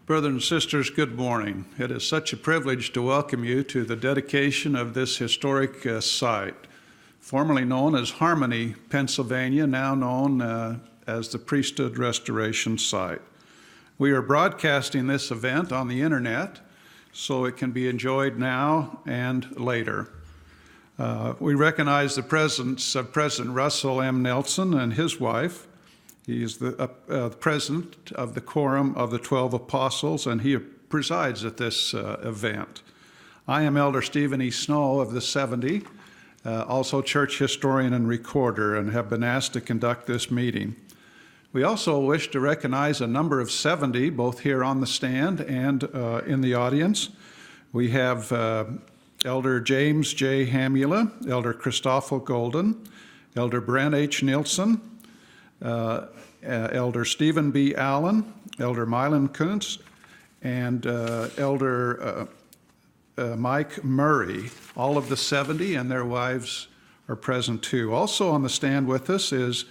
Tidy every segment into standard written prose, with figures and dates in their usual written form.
Brothers and sisters, good morning. It is such a privilege to welcome you to the dedication of this historic site, formerly known as Harmony, Pennsylvania, now known as the Priesthood Restoration Site. We are broadcasting this event on the internet, so it can be enjoyed now and later. We recognize the presence of President Russell M. Nelson and his wife. He is the president of the Quorum of the 12 Apostles, and he presides at this event. I am Elder Stephen E. Snow of the 70, also church historian and recorder, and have been asked to conduct this meeting. We also wish to recognize a number of 70, both here on the stand and in the audience. We have Elder James J. Hamula, Elder Christoffel Golden, Elder Brent H. Nielsen, Elder Stephen B. Allen, Elder Mylon Kuntz, and Elder Mike Murray. All of the 70 and their wives are present too. Also on the stand with us is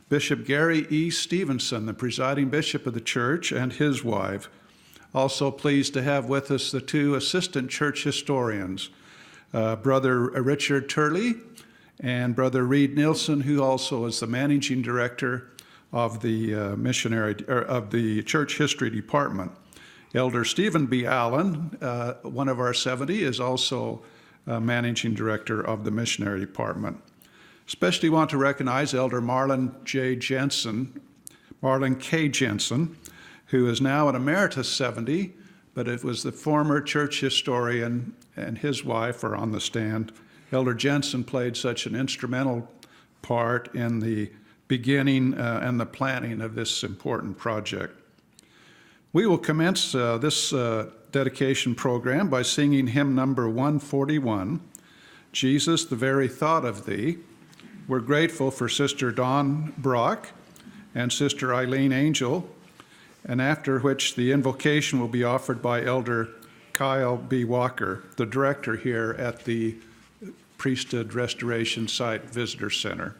Bishop Gary E. Stevenson, the presiding bishop of the church, and his wife. Also pleased to have with us the two assistant church historians, Brother Richard Turley and Brother Reed Nielsen, who also is the managing director of the of the Church History Department. Elder Stephen B. Allen, one of our 70, is also managing director of the missionary department. Especially want to recognize Elder Marlon K. Jensen, who is now an emeritus 70, but it was the former church historian and his wife are on the stand. Elder Jensen played such an instrumental part in the beginning and the planning of this important project. We will commence this dedication program by singing hymn number 141, Jesus, the Very Thought of Thee. We're grateful for Sister Dawn Brock and Sister Eileen Angel, and after which the invocation will be offered by Elder Kyle B. Walker, the director here at the Priesthood Restoration Site Visitor Center.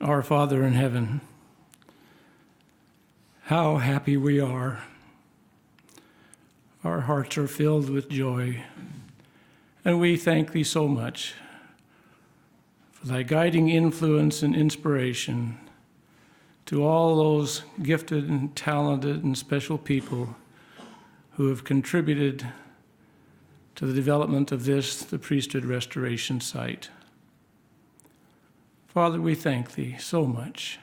Our Father in heaven, how happy we are. Our hearts are filled with joy, and we thank thee so much for thy guiding influence and inspiration to all those gifted and talented and special people who have contributed to the development of this, the Priesthood Restoration Site. Father, we thank thee so much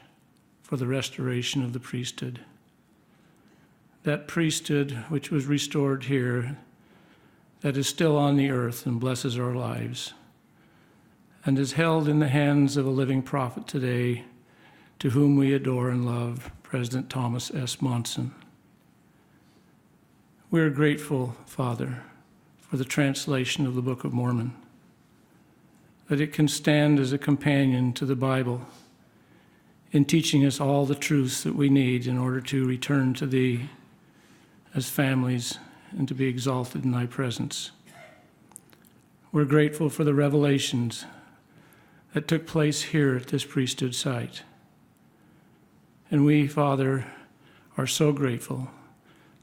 for the restoration of the priesthood. That priesthood which was restored here, that is still on the earth and blesses our lives, and is held in the hands of a living prophet today, to whom we adore and love, President Thomas S. Monson. We are grateful, Father, for the translation of the Book of Mormon, that it can stand as a companion to the Bible in teaching us all the truths that we need in order to return to thee as families and to be exalted in thy presence. We're grateful for the revelations that took place here at this priesthood site. And we, Father, are so grateful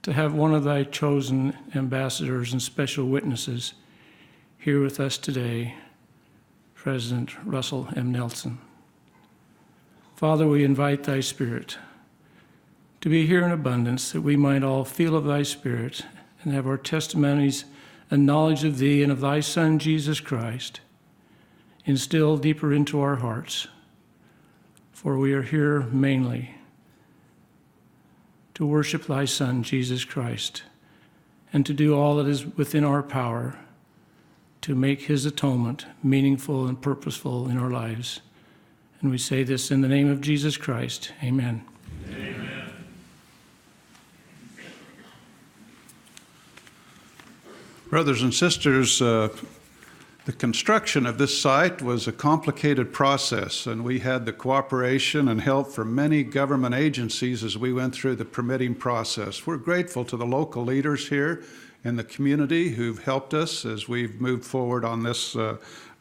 to have one of thy chosen ambassadors and special witnesses here with us today, President Russell M. Nelson. Father, we invite thy Spirit to be here in abundance, that we might all feel of thy Spirit and have our testimonies and knowledge of thee and of thy Son, Jesus Christ, instilled deeper into our hearts. For we are here mainly to worship thy Son, Jesus Christ, and to do all that is within our power to make his atonement meaningful and purposeful in our lives. And we say this in the name of Jesus Christ. Amen. Amen. Brothers and sisters, the construction of this site was a complicated process, and we had the cooperation and help from many government agencies as we went through the permitting process. We're grateful to the local leaders here in the community who've helped us as we've moved forward on this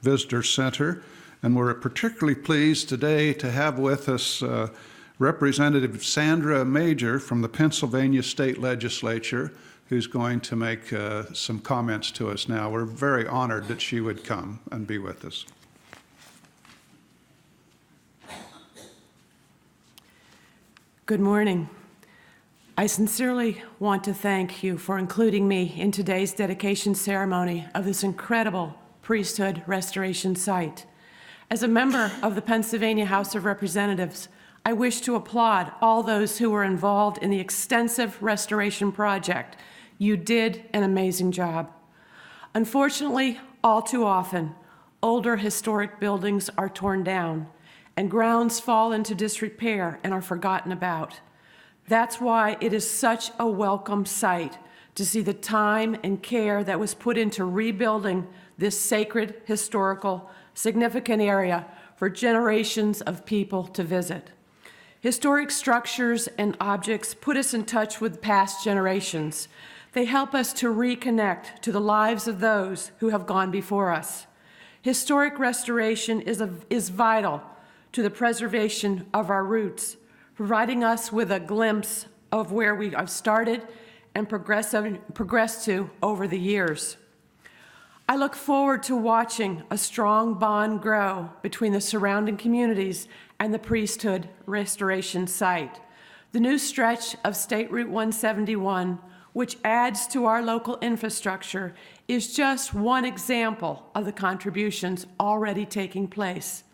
visitor center. And we're particularly pleased today to have with us Representative Sandra Major from the Pennsylvania State Legislature, who's going to make some comments to us now. We're very honored that she would come and be with us. Good morning. I sincerely want to thank you for including me in today's dedication ceremony of this incredible priesthood restoration site. As a member of the Pennsylvania House of Representatives, I wish to applaud all those who were involved in the extensive restoration project. You did an amazing job. Unfortunately, all too often, older historic buildings are torn down and grounds fall into disrepair and are forgotten about. That's why it is such a welcome sight to see the time and care that was put into rebuilding this sacred, historical, significant area for generations of people to visit. Historic structures and objects put us in touch with past generations. They help us to reconnect to the lives of those who have gone before us. Historic restoration is vital to the preservation of our roots, providing us with a glimpse of where we have started and progressed to over the years. I look forward to watching a strong bond grow between the surrounding communities and the Priesthood Restoration Site. The new stretch of State Route 171, which adds to our local infrastructure, is just one example of the contributions already taking place.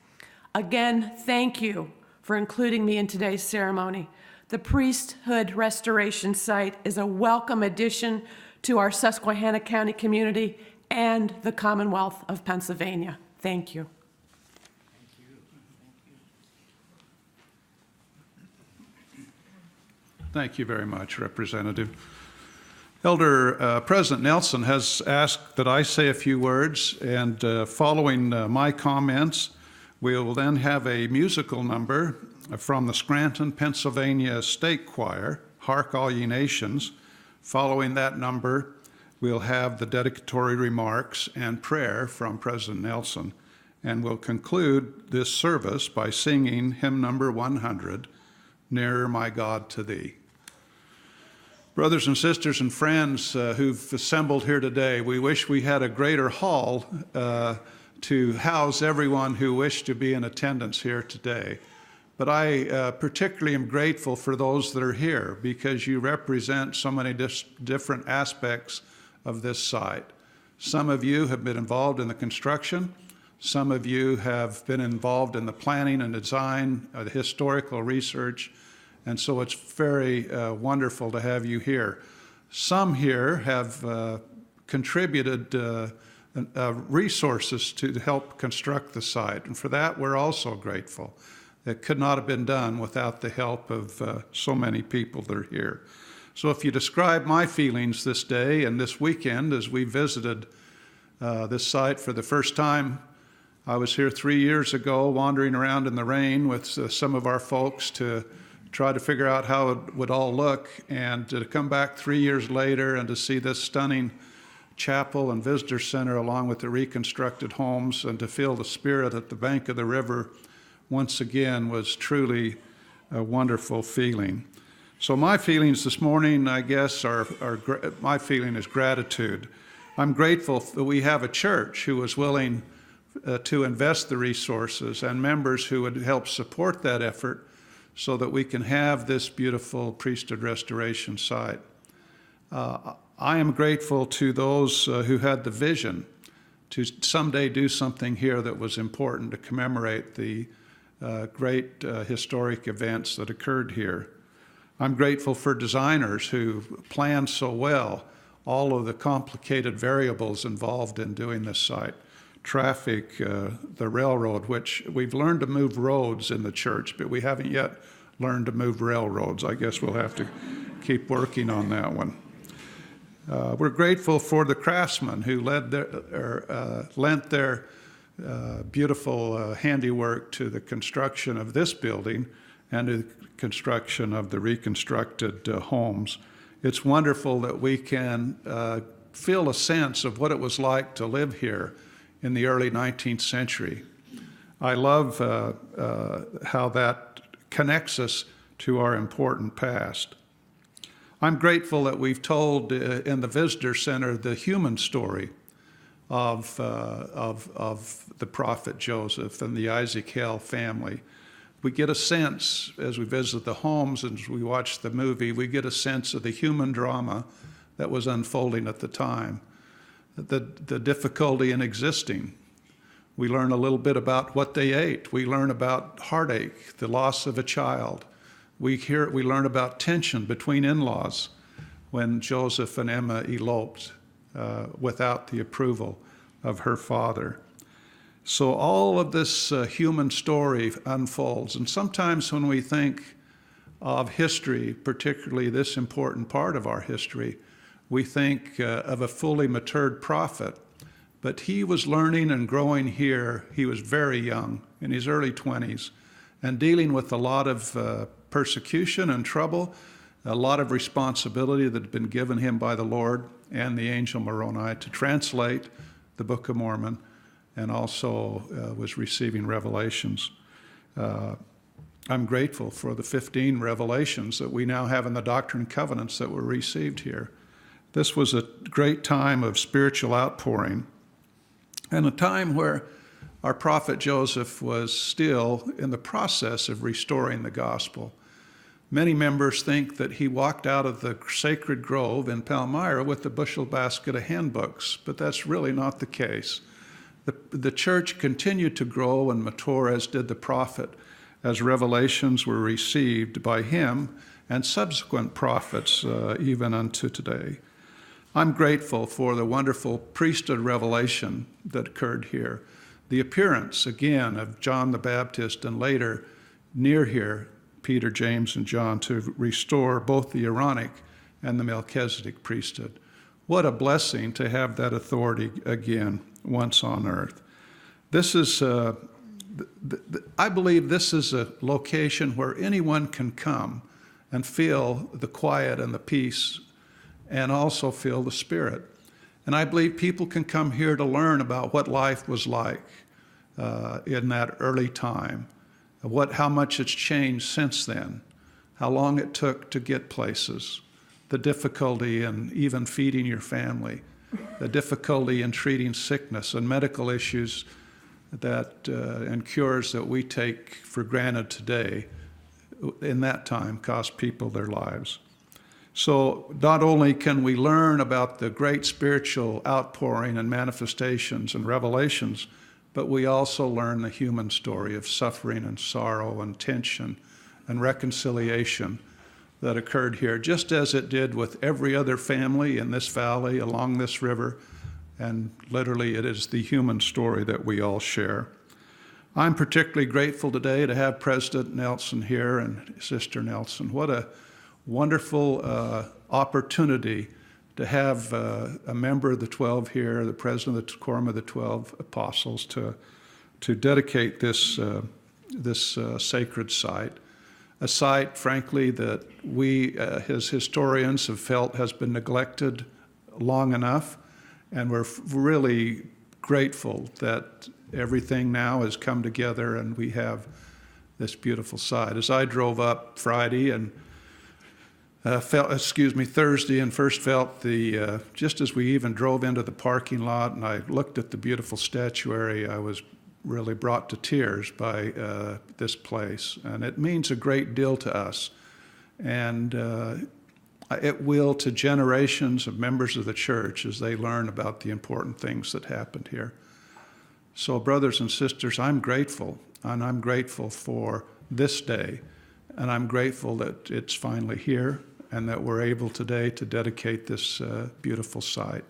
Again, thank you for including me in today's ceremony. The Priesthood Restoration Site is a welcome addition to our Susquehanna County community and the Commonwealth of Pennsylvania. Thank you. Thank you very much, Representative. Elder President Nelson has asked that I say a few words, and following my comments, we will then have a musical number from the Scranton, Pennsylvania State Choir, Hark, All Ye Nations. Following that number, we'll have the dedicatory remarks and prayer from President Nelson. and we'll conclude this service by singing hymn number 100, Nearer My God to Thee. Brothers and sisters and friends who've assembled here today, we wish we had a greater hall to house everyone who wished to be in attendance here today. But I particularly am grateful for those that are here because you represent so many different aspects of this site. Some of you have been involved in the construction. Some of you have been involved in the planning and design, the historical research, and so it's very wonderful to have you here. Some here have contributed resources to help construct the site, and for that we're also grateful. It could not have been done without the help of so many people that are here. So if you describe my feelings this day and this weekend as we visited this site for the first time, I was here 3 years ago wandering around in the rain with some of our folks to try to figure out how it would all look, and to come back 3 years later and to see this stunning chapel and visitor center along with the reconstructed homes and to feel the spirit at the bank of the river once again was truly a wonderful feeling. So my feelings this morning, I guess, my feeling is gratitude. I'm grateful that we have a church who was willing to invest the resources and members who would help support that effort so that we can have this beautiful priesthood restoration site. I am grateful to those who had the vision to someday do something here that was important to commemorate the great historic events that occurred here. I'm grateful for designers who planned so well all of the complicated variables involved in doing this site. Traffic, the railroad, which we've learned to move roads in the church, but we haven't yet learned to move railroads. I guess we'll have to keep working on that one. We're grateful for the craftsmen who lent their beautiful handiwork to the construction of this building and to the construction of the reconstructed homes. It's wonderful that we can feel a sense of what it was like to live here in the early 19th century. I love how that connects us to our important past. I'm grateful that we've told in the visitor center the human story of the prophet Joseph and the Isaac Hale family. We get a sense, as we visit the homes and as we watch the movie, we get a sense of the human drama that was unfolding at the time, the difficulty in existing. We learn a little bit about what they ate. We learn about heartache, the loss of a child. We learn about tension between in-laws when Joseph and Emma eloped without the approval of her father. So all of this human story unfolds. And sometimes when we think of history, particularly this important part of our history, we think of a fully matured prophet. But he was learning and growing here. He was very young, in his early 20s, and dealing with a lot of persecution and trouble, a lot of responsibility that had been given him by the Lord and the angel Moroni to translate the Book of Mormon, and also was receiving revelations. I'm grateful for the 15 revelations that we now have in the Doctrine and Covenants that were received here. This was a great time of spiritual outpouring, and a time where our prophet Joseph was still in the process of restoring the gospel. Many members think that he walked out of the sacred grove in Palmyra with a bushel basket of handbooks, but that's really not the case. The church continued to grow and mature, as did the prophet, as revelations were received by him and subsequent prophets even unto today. I'm grateful for the wonderful priesthood revelation that occurred here. The appearance, again, of John the Baptist and later, near here, Peter, James, and John, to restore both the Aaronic and the Melchizedek priesthood. What a blessing to have that authority again, once on earth. This is, I believe this is a location where anyone can come and feel the quiet and the peace and also feel the Spirit. And I believe people can come here to learn about what life was like in that early time, how much it's changed since then, how long it took to get places, the difficulty in even feeding your family, the difficulty in treating sickness and medical issues and cures that we take for granted today, in that time cost people their lives. So not only can we learn about the great spiritual outpouring and manifestations and revelations, but we also learn the human story of suffering and sorrow and tension and reconciliation that occurred here, just as it did with every other family in this valley, along this river, and literally it is the human story that we all share. I'm particularly grateful today to have President Nelson here and Sister Nelson. What a wonderful opportunity to have a member of the 12 here, the president of the Quorum of the 12 Apostles, to dedicate this sacred site. A site, frankly, that we, as historians, have felt has been neglected long enough, and we're really grateful that everything now has come together and we have this beautiful site. As I drove up Friday and Thursday, and first felt just as we even drove into the parking lot and I looked at the beautiful statuary, I was really brought to tears by this place. And it means a great deal to us. And it will to generations of members of the church as they learn about the important things that happened here. So brothers and sisters, I'm grateful, and I'm grateful for this day, and I'm grateful that it's finally here and that we're able today to dedicate this beautiful site.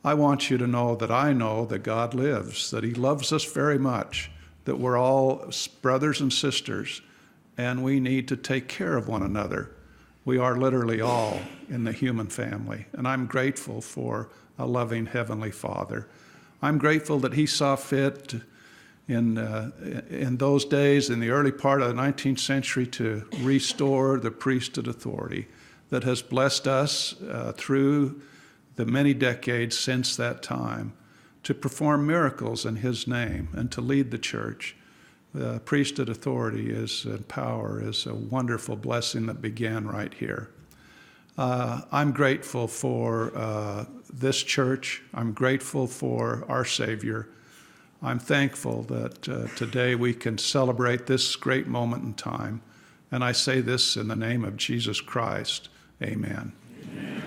I want you to know that God lives, that he loves us very much, that we're all brothers and sisters, and we need to take care of one another. We are literally all in the human family, and I'm grateful for a loving Heavenly Father. I'm grateful that he saw fit in those days, in the early part of the 19th century, to restore the priesthood authority that has blessed us through the many decades since that time, to perform miracles in his name and to lead the church. The priesthood authority and power is a wonderful blessing that began right here. I'm grateful for this church. I'm grateful for our Savior. I'm thankful that today we can celebrate this great moment in time. And I say this in the name of Jesus Christ. Amen. Amen.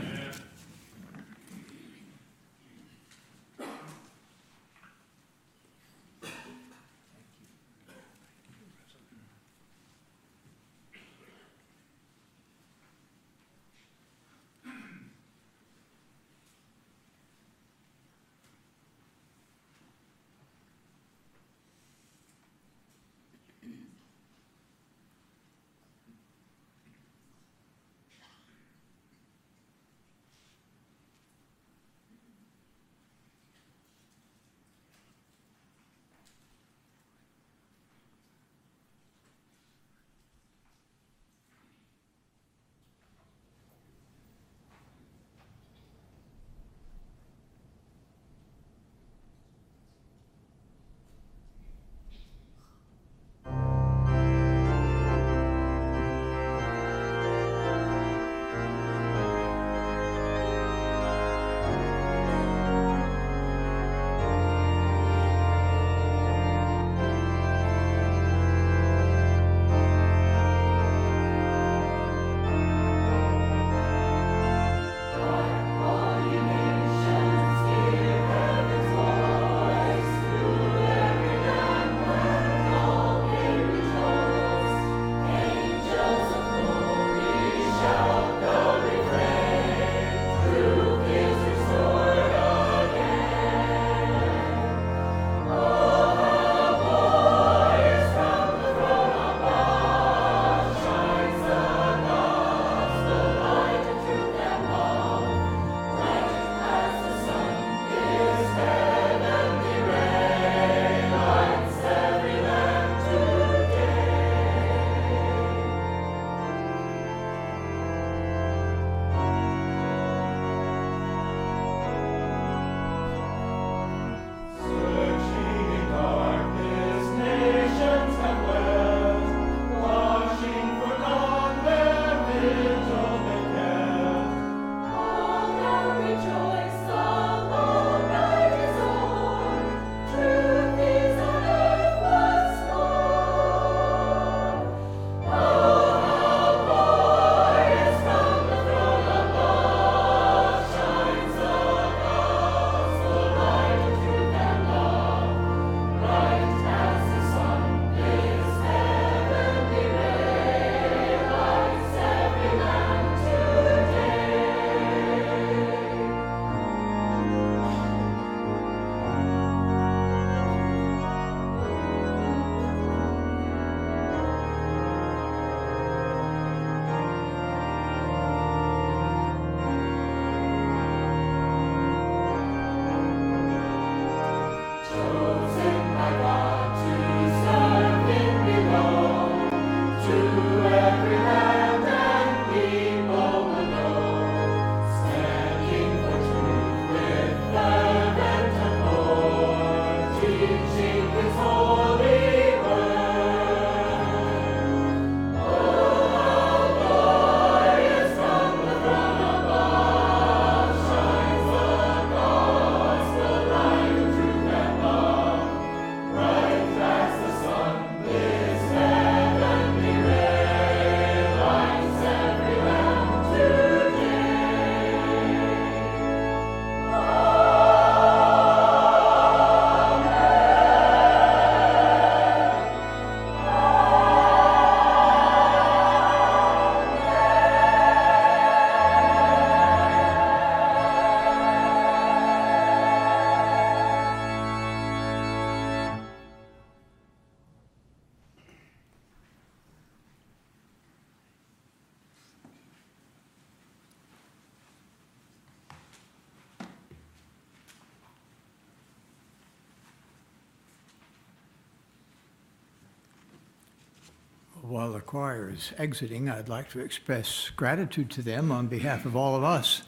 while the choir is exiting, I'd like to express gratitude to them on behalf of all of us.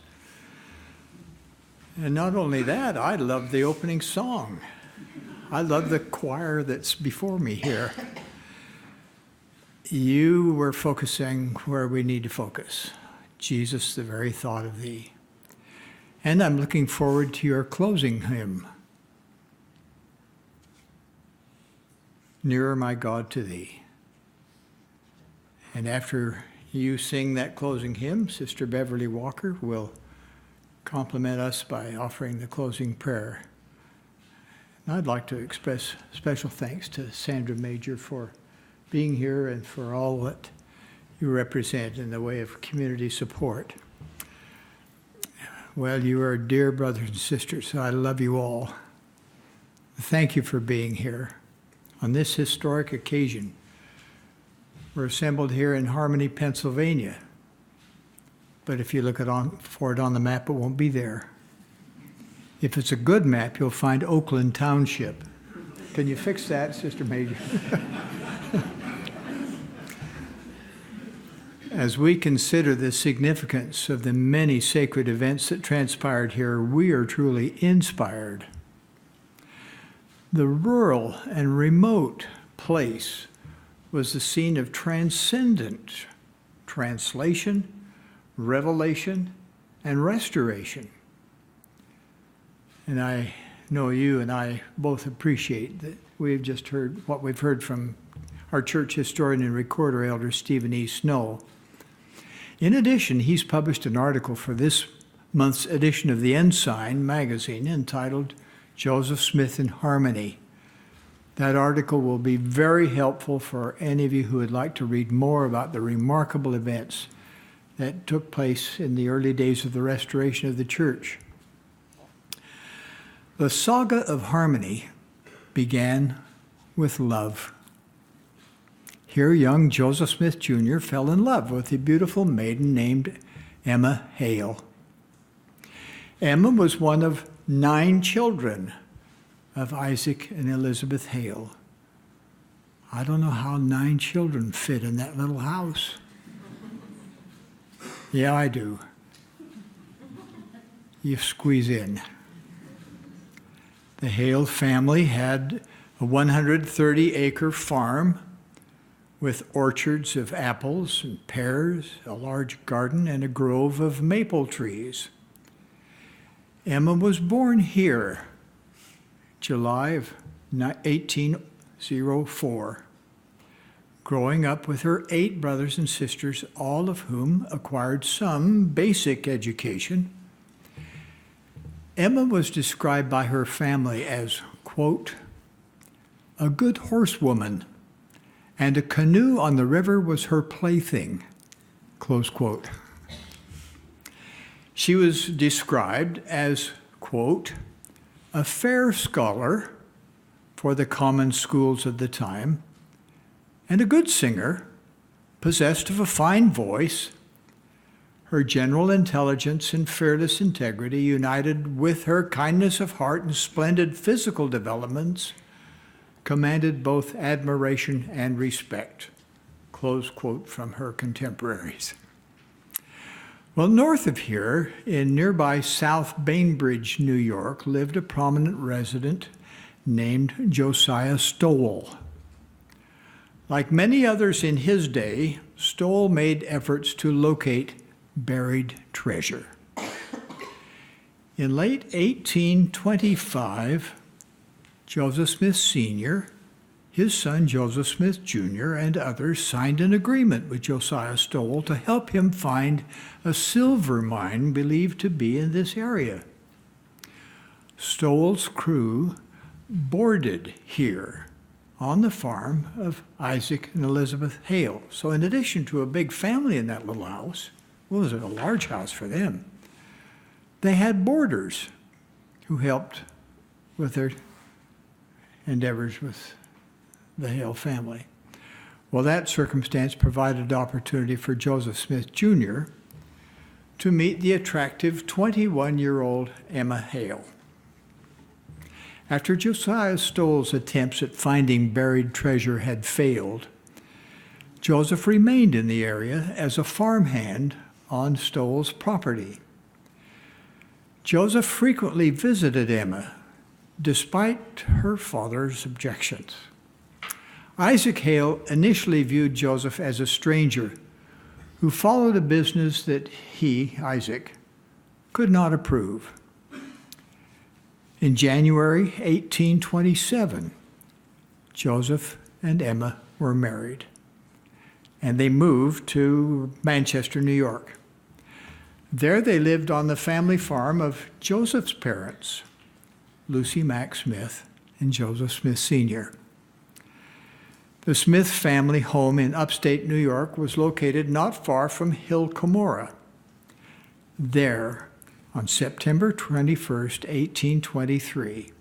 And not only that, I love the opening song. I love the choir that's before me here. You were focusing where we need to focus. Jesus, the very thought of thee. And I'm looking forward to your closing hymn. Nearer, my God, to thee. And after you sing that closing hymn, Sister Beverly Walker will compliment us by offering the closing prayer. And I'd like to express special thanks to Sandra Major for being here and for all that you represent in the way of community support. Well, you are dear brothers and sisters, so I love you all. Thank you for being here. On this historic occasion, we're assembled here in Harmony, Pennsylvania. But if you look for it on the map, it won't be there. If it's a good map, you'll find Oakland Township. Can you fix that, Sister Major? As we consider the significance of the many sacred events that transpired here, we are truly inspired. The rural and remote place was the scene of transcendent translation, revelation, and restoration. And I know you and I both appreciate that we've just heard what we've heard from our church historian and recorder, Elder Stephen E. Snow. In addition, he's published an article for this month's edition of the Ensign magazine entitled Joseph Smith in Harmony. That article will be very helpful for any of you who would like to read more about the remarkable events that took place in the early days of the restoration of the church. The saga of harmony began with love. Here, young Joseph Smith Jr. fell in love with a beautiful maiden named Emma Hale. Emma was one of 9 children of Isaac and Elizabeth Hale. I don't know how 9 children fit in that little house. Yeah, I do. You squeeze in. The Hale family had a 130-acre farm with orchards of apples and pears, a large garden, and a grove of maple trees. Emma was born here, July of 1804, growing up with her 8 brothers and sisters, all of whom acquired some basic education. Emma was described by her family as, quote, a good horsewoman, and a canoe on the river was her plaything, close quote. She was described as, quote, a fair scholar for the common schools of the time, and a good singer, possessed of a fine voice. Her general intelligence and fearless integrity, united with her kindness of heart and splendid physical developments, commanded both admiration and respect, close quote from her contemporaries. Well, north of here, in nearby South Bainbridge, New York, lived a prominent resident named Josiah Stowell. Like many others in his day, Stowell made efforts to locate buried treasure. In late 1825, Joseph Smith Sr., his son Joseph Smith Jr., and others signed an agreement with Josiah Stowell to help him find a silver mine believed to be in this area. Stowell's crew boarded here on the farm of Isaac and Elizabeth Hale. So in addition to a big family in that little house, well, it was a large house for them, they had boarders who helped with their endeavors with the Hale family. Well, that circumstance provided opportunity for Joseph Smith Jr. to meet the attractive 21-year-old Emma Hale. After Josiah Stowell's attempts at finding buried treasure had failed, Joseph remained in the area as a farmhand on Stoll's property. Joseph frequently visited Emma, despite her father's objections. Isaac Hale initially viewed Joseph as a stranger who followed a business that he, Isaac, could not approve. In January 1827, Joseph and Emma were married, and they moved to Manchester, New York. There they lived on the family farm of Joseph's parents, Lucy Mack Smith and Joseph Smith Sr. The Smith family home in upstate New York was located not far from Hill Cumorah. There, on September 21st, 1823,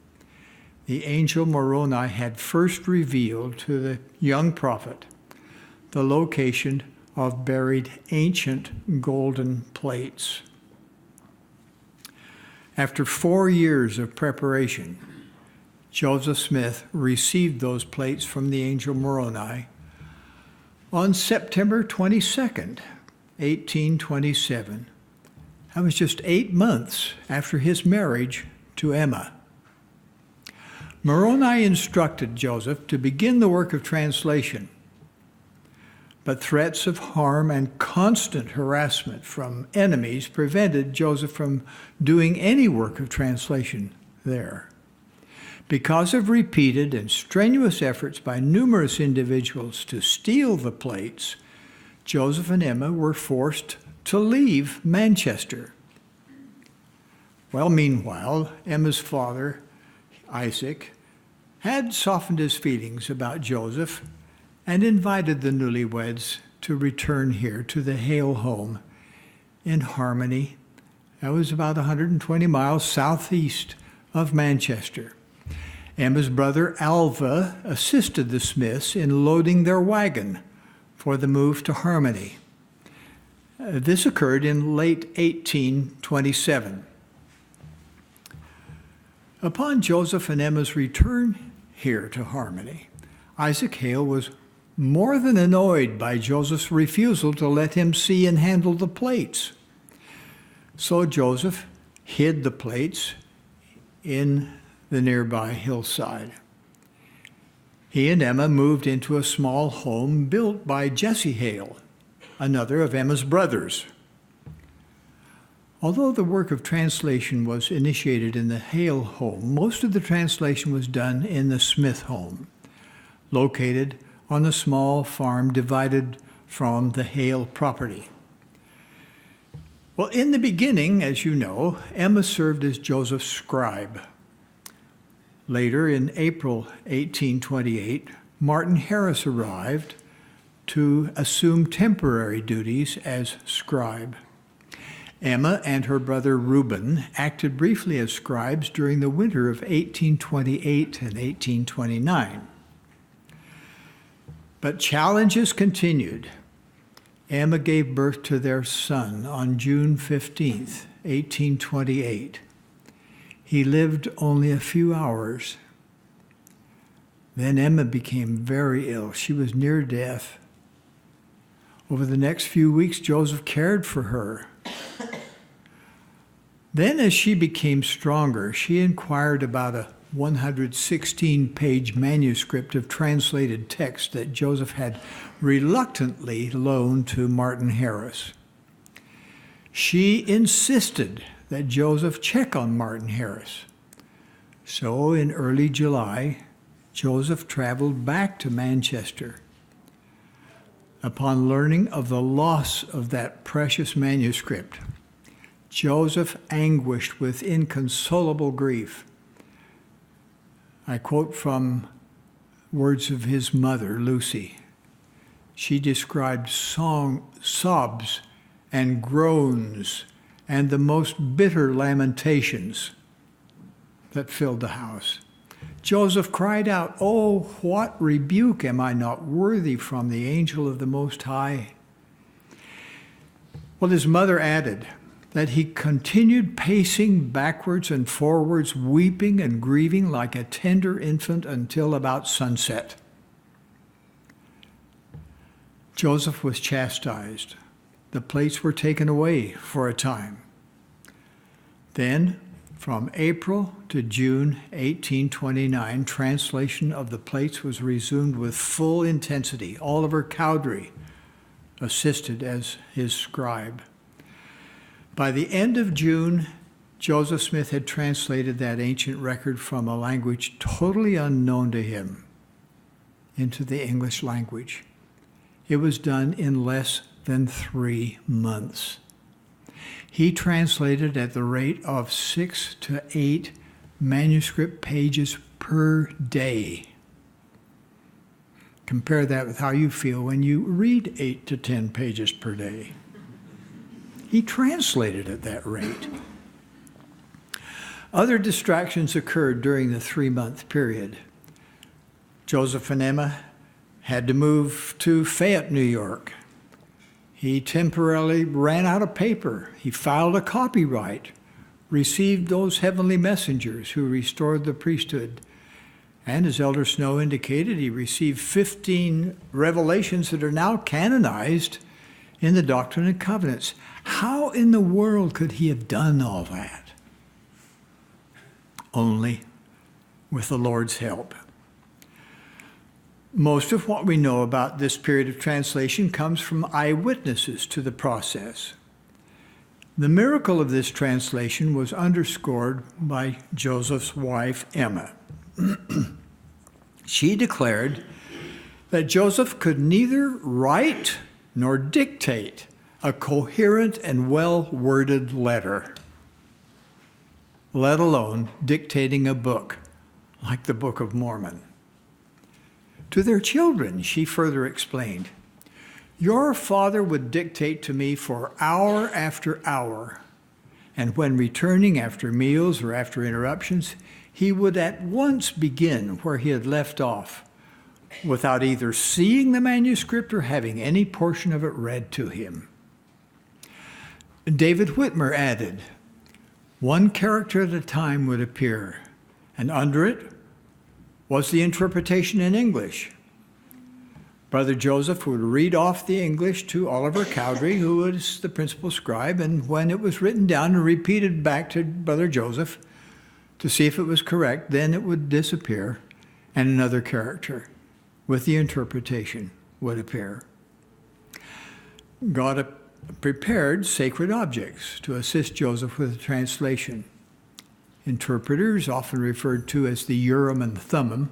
the angel Moroni had first revealed to the young prophet the location of buried ancient golden plates. After 4 years of preparation, Joseph Smith received those plates from the angel Moroni on September 22nd, 1827. That was just 8 months after his marriage to Emma. Moroni instructed Joseph to begin the work of translation, but threats of harm and constant harassment from enemies prevented Joseph from doing any work of translation there. Because of repeated and strenuous efforts by numerous individuals to steal the plates, Joseph and Emma were forced to leave Manchester. Well, meanwhile, Emma's father, Isaac, had softened his feelings about Joseph and invited the newlyweds to return here to the Hale home in Harmony. That was about 120 miles southeast of Manchester. Emma's brother Alva assisted the Smiths in loading their wagon for the move to Harmony. This occurred in late 1827. Upon Joseph and Emma's return here to Harmony, Isaac Hale was more than annoyed by Joseph's refusal to let him see and handle the plates. So Joseph hid the plates in the nearby hillside. He and Emma moved into a small home built by Jesse Hale, another of Emma's brothers. Although the work of translation was initiated in the Hale home, most of the translation was done in the Smith home, located on a small farm divided from the Hale property. Well, in the beginning, as you know, Emma served as Joseph's scribe. Later, in April 1828, Martin Harris arrived to assume temporary duties as scribe. Emma and her brother Reuben acted briefly as scribes during the winter of 1828 and 1829. But challenges continued. Emma gave birth to their son on June 15th, 1828. He lived only a few hours. Then Emma became very ill. She was near death. Over the next few weeks, Joseph cared for her. Then, as she became stronger, she inquired about a 116-page manuscript of translated text that Joseph had reluctantly loaned to Martin Harris. She insisted that Joseph check on Martin Harris. So in early July, Joseph traveled back to Manchester. Upon learning of the loss of that precious manuscript, Joseph anguished with inconsolable grief. I quote from words of his mother, Lucy. She described sobs and groans and the most bitter lamentations that filled the house. Joseph cried out, "Oh, what rebuke am I not worthy from the angel of the Most High?" Well, his mother added that he continued pacing backwards and forwards, weeping and grieving like a tender infant until about sunset. Joseph was chastised. The plates were taken away for a time. Then, from April to June 1829, translation of the plates was resumed with full intensity. Oliver Cowdery assisted as his scribe. By the end of June, Joseph Smith had translated that ancient record from a language totally unknown to him into the English language. It was done in less than 3 months. He translated at the rate of 6 to 8 manuscript pages per day. Compare that with how you feel when you read 8 to 10 pages per day. He translated at that rate. Other distractions occurred during the 3-month period. Joseph and Emma had to move to Fayette, New York. He temporarily ran out of paper. He filed a copyright, received those heavenly messengers who restored the priesthood. And as Elder Snow indicated, he received 15 revelations that are now canonized in the Doctrine and Covenants. How in the world could he have done all that? Only with the Lord's help. Most of what we know about this period of translation comes from eyewitnesses to the process. The miracle of this translation was underscored by Joseph's wife, Emma. She declared that Joseph could neither write nor dictate a coherent and well-worded letter, let alone dictating a book like the Book of Mormon. To their children, she further explained, "Your father would dictate to me for hour after hour, and when returning after meals or after interruptions, he would at once begin where he had left off, without either seeing the manuscript or having any portion of it read to him." David Whitmer added, "One character at a time would appear, and under it was the interpretation in English. Brother Joseph would read off the English to Oliver Cowdery, who was the principal scribe, and when it was written down and repeated back to Brother Joseph to see if it was correct, then it would disappear, and another character with the interpretation would appear. God prepared sacred objects to assist Joseph with the translation. Interpreters, often referred to as the Urim and Thummim,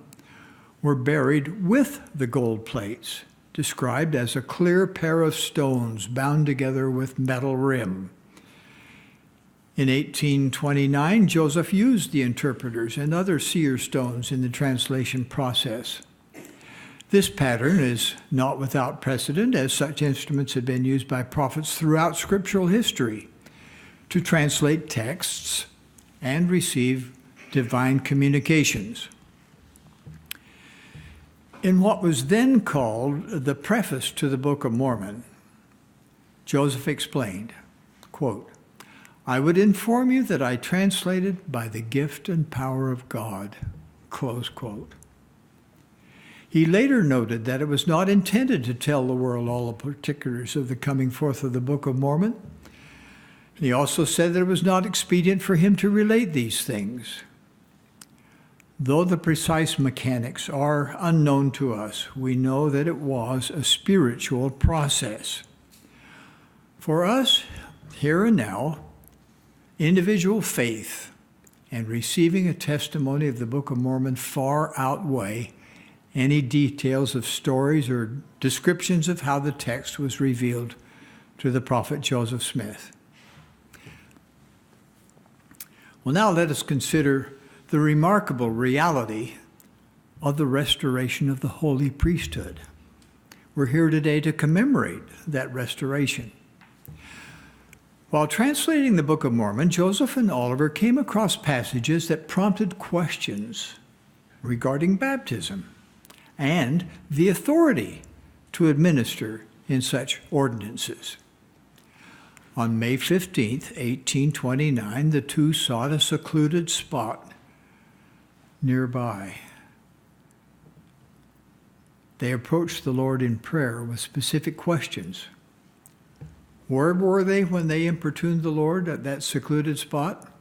were buried with the gold plates, described as a clear pair of stones bound together with metal rim. In 1829, Joseph used the interpreters and other seer stones in the translation process. This pattern is not without precedent, as such instruments have been used by prophets throughout scriptural history to translate texts and receive divine communications. In what was then called the preface to the Book of Mormon, Joseph explained, quote, "I would inform you that I translated by the gift and power of God," close quote. He later noted that it was not intended to tell the world all the particulars of the coming forth of the Book of Mormon. He also said that it was not expedient for him to relate these things. Though the precise mechanics are unknown to us, we know that it was a spiritual process. For us, here and now, individual faith and receiving a testimony of the Book of Mormon far outweigh any details of stories or descriptions of how the text was revealed to the prophet Joseph Smith. Well, now let us consider the remarkable reality of the restoration of the holy priesthood. We're here today to commemorate that restoration. While translating the Book of Mormon, Joseph and Oliver came across passages that prompted questions regarding baptism and the authority to administer in such ordinances. On May 15th, 1829, the two sought a secluded spot nearby. They approached the Lord in prayer with specific questions. Where were they when they importuned the Lord at that secluded spot?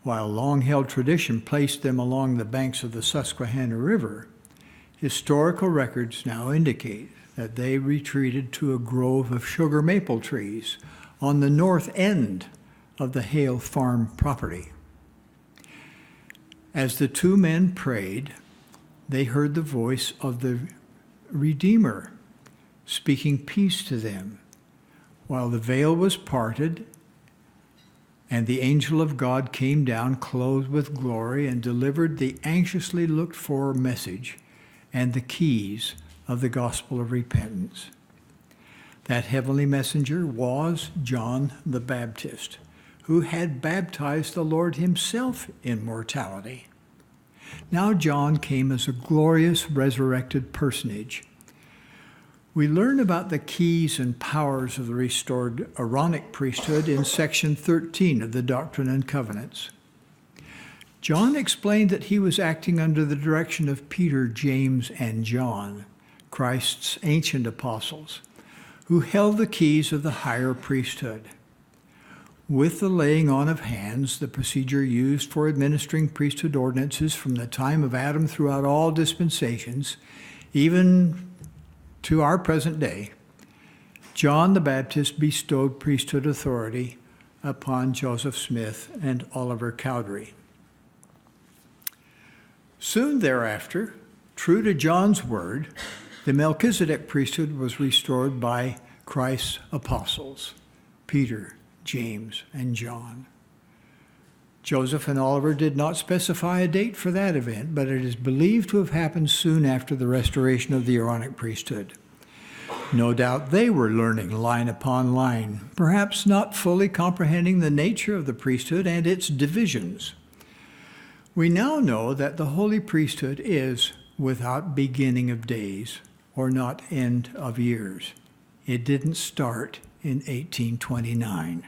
While long-held tradition placed them along the banks of the Susquehanna River, historical records now indicate that they retreated to a grove of sugar maple trees on the north end of the Hale Farm property. As the two men prayed, they heard the voice of the Redeemer speaking peace to them, while the veil was parted and the angel of God came down clothed with glory and delivered the anxiously looked-for message and the keys of the gospel of repentance. That heavenly messenger was John the Baptist, who had baptized the Lord himself in mortality. Now John came as a glorious resurrected personage. We learn about the keys and powers of the restored Aaronic priesthood in section 13 of the Doctrine and Covenants. John explained that he was acting under the direction of Peter, James, and John, Christ's ancient apostles, who held the keys of the higher priesthood. With the laying on of hands, the procedure used for administering priesthood ordinances from the time of Adam throughout all dispensations, even to our present day, John the Baptist bestowed priesthood authority upon Joseph Smith and Oliver Cowdery. Soon thereafter, true to John's word, the Melchizedek priesthood was restored by Christ's apostles, Peter, James, and John. Joseph and Oliver did not specify a date for that event, but it is believed to have happened soon after the restoration of the Aaronic priesthood. No doubt they were learning line upon line, perhaps not fully comprehending the nature of the priesthood and its divisions. We now know that the holy priesthood is without beginning of days, or not end of years. It didn't start in 1829.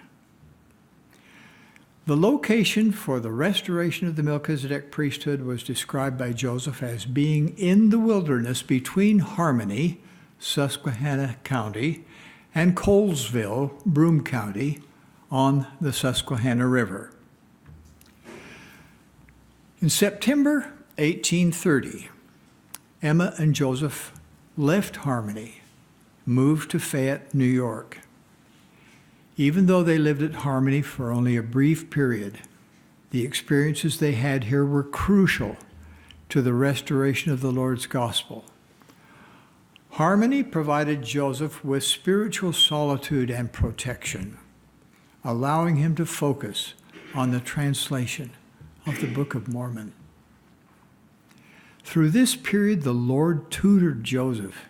The location for the restoration of the Melchizedek priesthood was described by Joseph as being in the wilderness between Harmony, Susquehanna County, and Colesville, Broome County, on the Susquehanna River. In September 1830, Emma and Joseph left Harmony, moved to Fayette, New York. Even though they lived at Harmony for only a brief period, the experiences they had here were crucial to the restoration of the Lord's gospel. Harmony provided Joseph with spiritual solitude and protection, allowing him to focus on the translation of the Book of Mormon. Through this period, the Lord tutored Joseph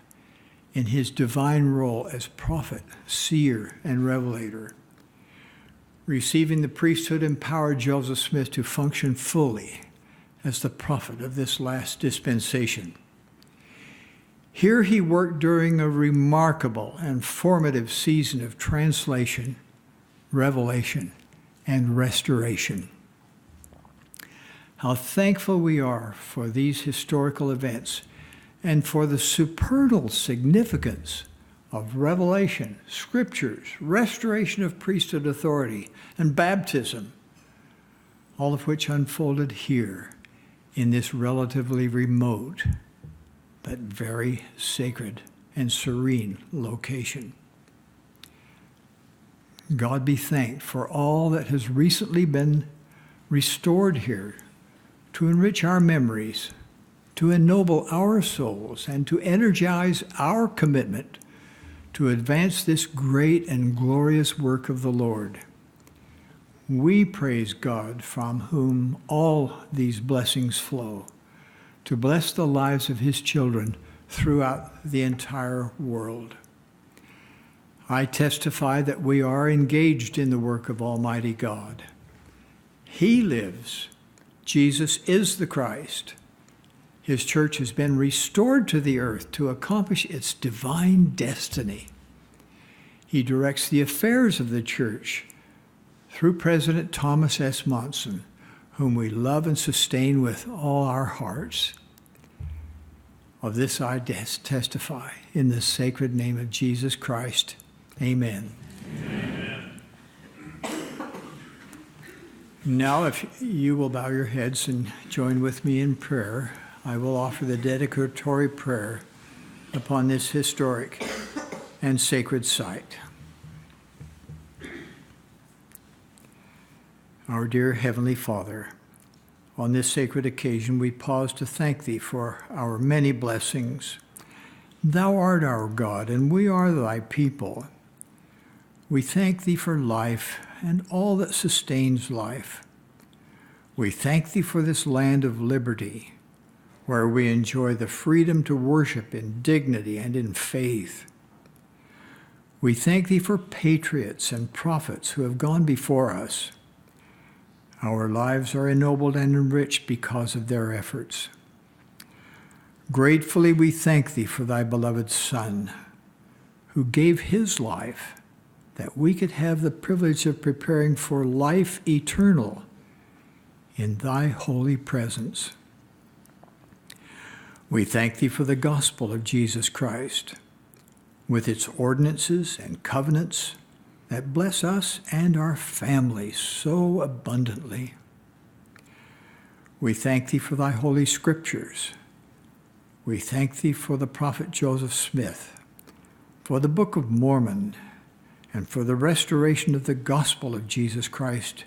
in his divine role as prophet, seer, and revelator. Receiving the priesthood empowered Joseph Smith to function fully as the prophet of this last dispensation. Here he worked during a remarkable and formative season of translation, revelation, and restoration. How thankful we are for these historical events and for the supernal significance of revelation, scriptures, restoration of priesthood authority, and baptism, all of which unfolded here in this relatively remote but very sacred and serene location. God be thanked for all that has recently been restored here to enrich our memories, to ennoble our souls, and to energize our commitment to advance this great and glorious work of the Lord. We praise God, from whom all these blessings flow, to bless the lives of his children throughout the entire world. I testify that we are engaged in the work of Almighty God. He lives. Jesus is the Christ. His church has been restored to the earth to accomplish its divine destiny. He directs the affairs of the church through President Thomas S. Monson, whom we love and sustain with all our hearts. Of this I testify in the sacred name of Jesus Christ. Amen. Amen. Now, if you will bow your heads and join with me in prayer, I will offer the dedicatory prayer upon this historic and sacred site. Our dear Heavenly Father, on this sacred occasion we pause to thank Thee for our many blessings. Thou art our God, and we are Thy people. We thank Thee for life and all that sustains life. We thank Thee for this land of liberty, where we enjoy the freedom to worship in dignity and in faith. We thank Thee for patriots and prophets who have gone before us. Our lives are ennobled and enriched because of their efforts. Gratefully we thank Thee for Thy beloved Son, who gave His life that we could have the privilege of preparing for life eternal in Thy holy presence. We thank Thee for the gospel of Jesus Christ, with its ordinances and covenants that bless us and our families so abundantly. We thank Thee for Thy holy scriptures. We thank Thee for the prophet Joseph Smith, for the Book of Mormon, and for the restoration of the gospel of Jesus Christ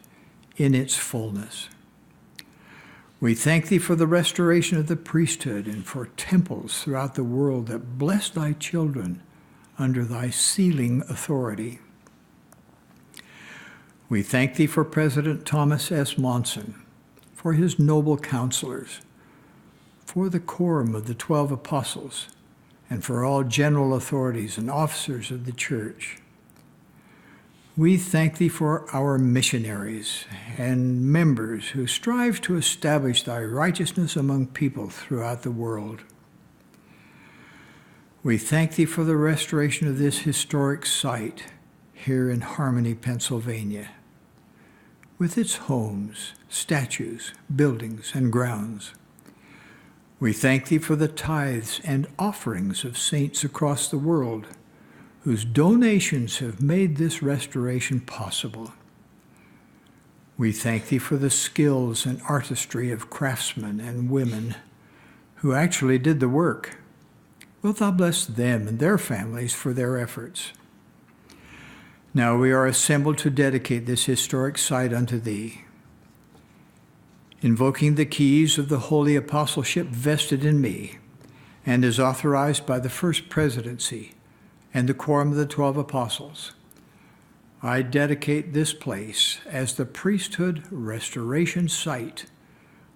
in its fullness. We thank Thee for the restoration of the priesthood and for temples throughout the world that bless Thy children under Thy sealing authority. We thank Thee for President Thomas S. Monson, for his noble counselors, for the Quorum of the 12 Apostles, and for all general authorities and officers of the Church. We thank Thee for our missionaries and members who strive to establish Thy righteousness among people throughout the world. We thank Thee for the restoration of this historic site here in Harmony, Pennsylvania, with its homes, statues, buildings, and grounds. We thank Thee for the tithes and offerings of saints across the world, whose donations have made this restoration possible. We thank Thee for the skills and artistry of craftsmen and women who actually did the work. Wilt Thou bless them and their families for their efforts. Now we are assembled to dedicate this historic site unto Thee, invoking the keys of the holy apostleship vested in me, and as authorized by the First Presidency and the Quorum of the 12 Apostles. I dedicate this place as the priesthood restoration site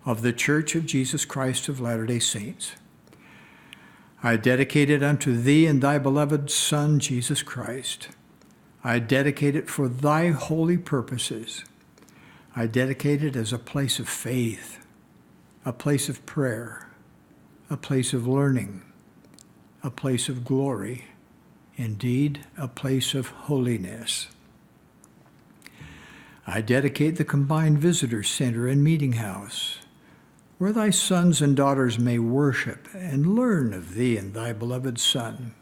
of the Church of Jesus Christ of Latter-day Saints. I dedicate it unto Thee and Thy beloved Son, Jesus Christ. I dedicate it for Thy holy purposes. I dedicate it as a place of faith, a place of prayer, a place of learning, a place of glory, indeed, a place of holiness. I dedicate the combined visitor center and meeting house, where Thy sons and daughters may worship and learn of Thee and Thy beloved Son.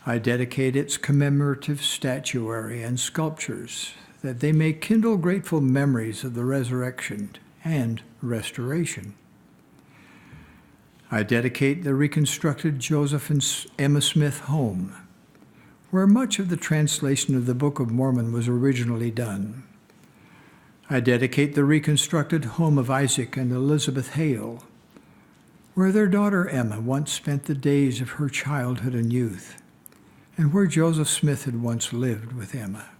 I dedicate its commemorative statuary and sculptures, that they may kindle grateful memories of the resurrection and restoration. I dedicate the reconstructed Joseph and Emma Smith home, where much of the translation of the Book of Mormon was originally done. I dedicate the reconstructed home of Isaac and Elizabeth Hale, where their daughter Emma once spent the days of her childhood and youth, and where Joseph Smith had once lived with Emma.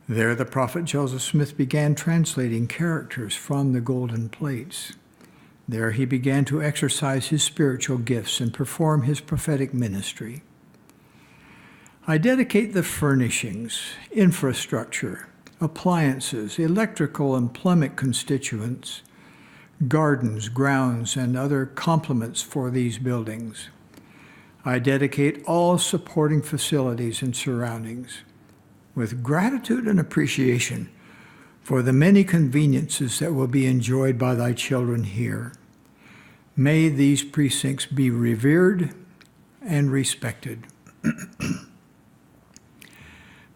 There the prophet Joseph Smith began translating characters from the golden plates. There he began to exercise his spiritual gifts and perform his prophetic ministry. I dedicate the furnishings, infrastructure, appliances, electrical and plumbing constituents, gardens, grounds, and other complements for these buildings. I dedicate all supporting facilities and surroundings with gratitude and appreciation for the many conveniences that will be enjoyed by Thy children here. May these precincts be revered and respected.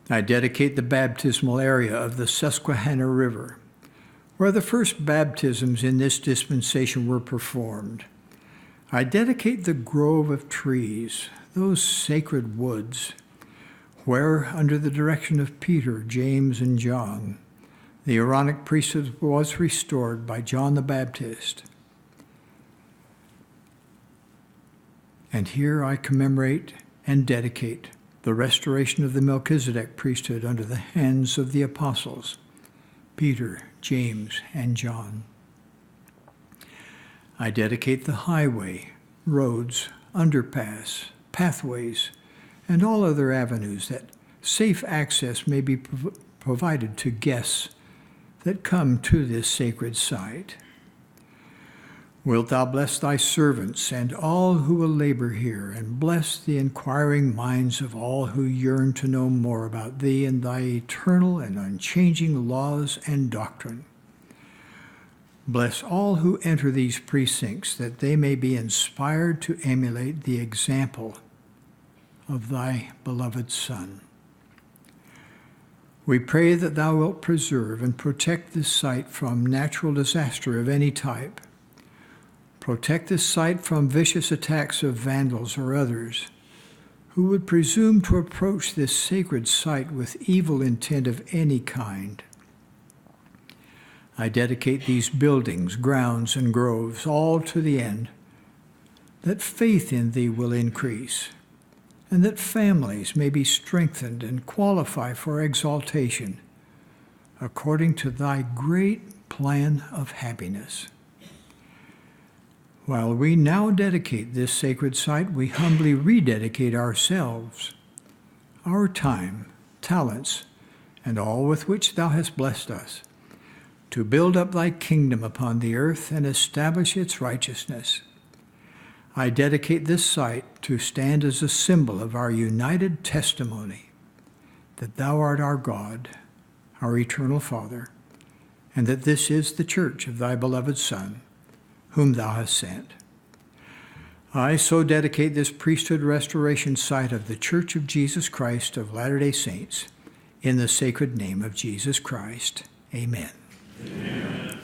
I dedicate the baptismal area of the Susquehanna River, where the first baptisms in this dispensation were performed. I dedicate the grove of trees, those sacred woods, where, under the direction of Peter, James, and John, the Aaronic priesthood was restored by John the Baptist. And here I commemorate and dedicate the restoration of the Melchizedek priesthood under the hands of the apostles, Peter, James, and John. I dedicate the highway, roads, underpass, pathways, and all other avenues that safe access may be provided to guests that come to this sacred site. Wilt thou bless thy servants and all who will labor here, and bless the inquiring minds of all who yearn to know more about thee and thy eternal and unchanging laws and doctrine. Bless all who enter these precincts, that they may be inspired to emulate the example of thy beloved Son. We pray that thou wilt preserve and protect this site from natural disaster of any type. Protect this site from vicious attacks of vandals or others who would presume to approach this sacred site with evil intent of any kind. I dedicate these buildings, grounds, and groves all to the end that faith in thee will increase, and that families may be strengthened and qualify for exaltation according to thy great plan of happiness. While we now dedicate this sacred site, we humbly rededicate ourselves, our time, talents, and all with which thou hast blessed us, to build up thy kingdom upon the earth and establish its righteousness. I dedicate this site to stand as a symbol of our united testimony that thou art our God, our eternal Father, and that this is the church of thy beloved Son, whom thou hast sent. I so dedicate this priesthood restoration site of the Church of Jesus Christ of Latter-day Saints in the sacred name of Jesus Christ. Amen. Amen.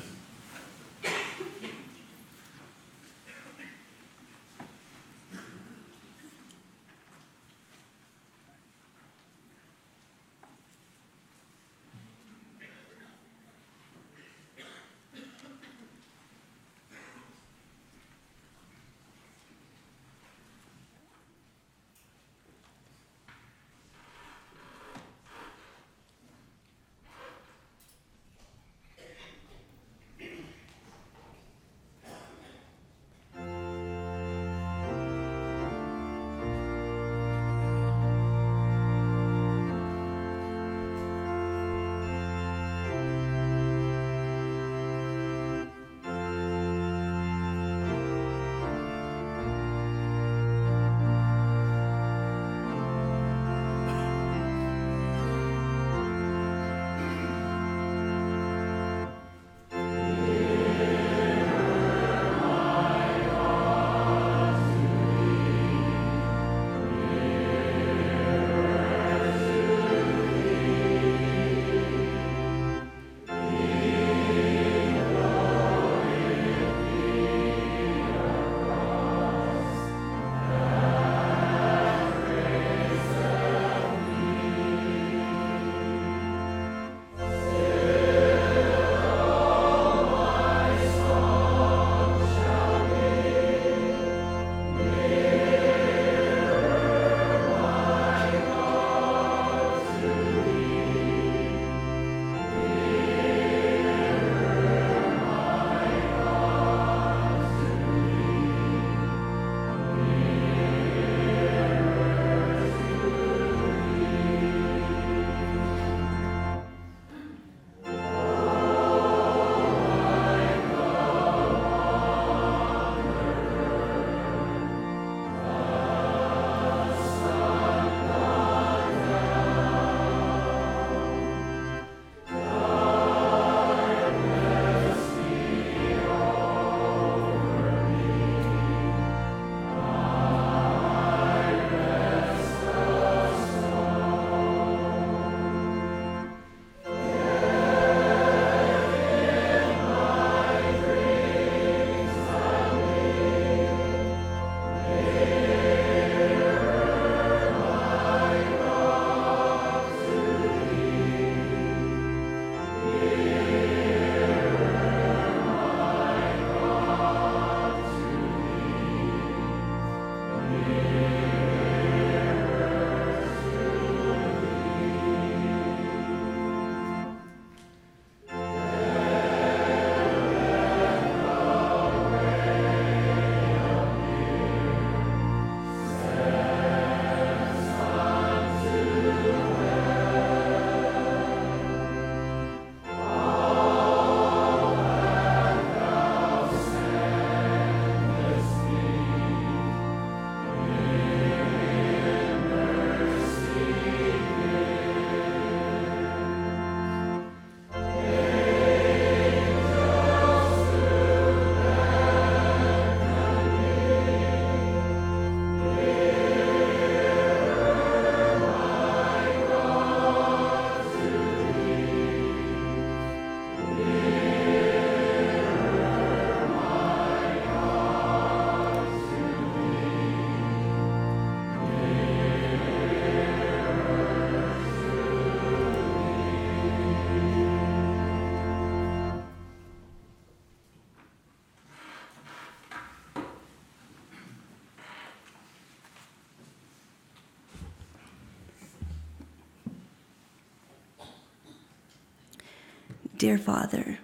Dear Father,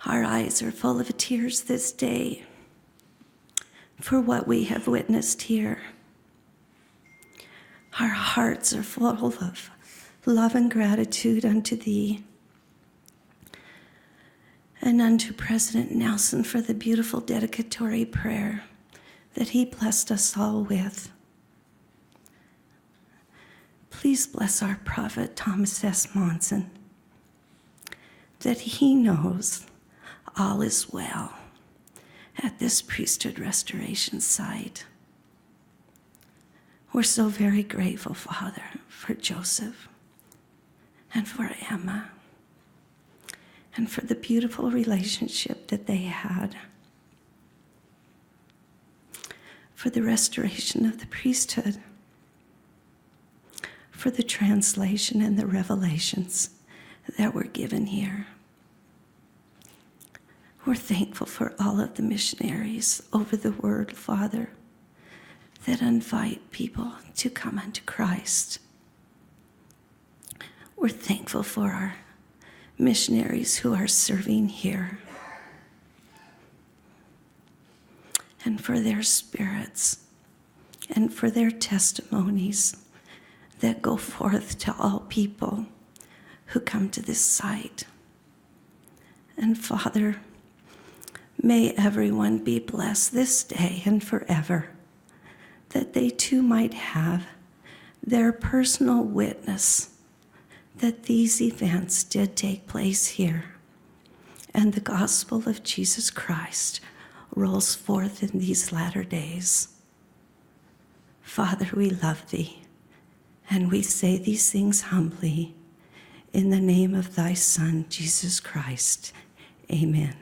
our eyes are full of tears this day for what we have witnessed here. Our hearts are full of love and gratitude unto Thee and unto President Nelson for the beautiful dedicatory prayer that he blessed us all with. Please bless our prophet Thomas S. Monson, that he knows all is well at this priesthood restoration site. We're so very grateful, Father, for Joseph and for Emma and for the beautiful relationship that they had, for the restoration of the priesthood, for the translation and the revelations that were given here. We're thankful for all of the missionaries over the word, Father, that invite people to come unto Christ. We're thankful for our missionaries who are serving here and for their spirits and for their testimonies that go forth to all people who come to this site. And Father, may everyone be blessed this day and forever, that they too might have their personal witness that these events did take place here, and the gospel of Jesus Christ rolls forth in these latter days. Father, we love Thee, and we say these things humbly in the name of Thy Son, Jesus Christ. Amen.